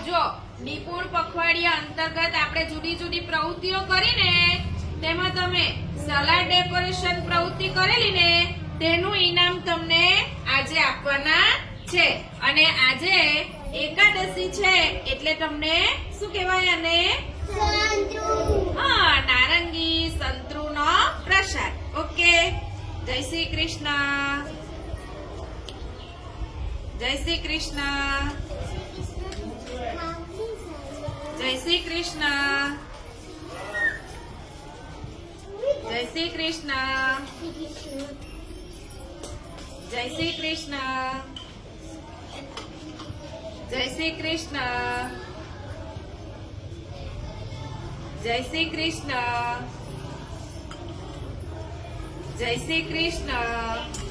જો નિપુણ પખવાડિયા અંતર્ગત આપણે જુદી જુદી પ્રવૃત્તિઓ કરીને તેમાં તમે સલાડ ડેકોરેશન પ્રવૃત્તિ કરેલી ને તેનું ઇનામ તમને આજે આપવાના છે અને આજે એકાદશી છે એટલે તમને શું કહેવાય આને હા નારંગી સંતરૂનો પ્રસાદ ઓકે જય શ્રી કૃષ્ણ જય શ્રી કૃષ્ણ જય શ્રી કૃષ્ણ જય શ્રી કૃષ્ણ જય શ્રી કૃષ્ણ જય શ્રી કૃષ્ણ જય શ્રી કૃષ્ણ જય શ્રી કૃષ્ણ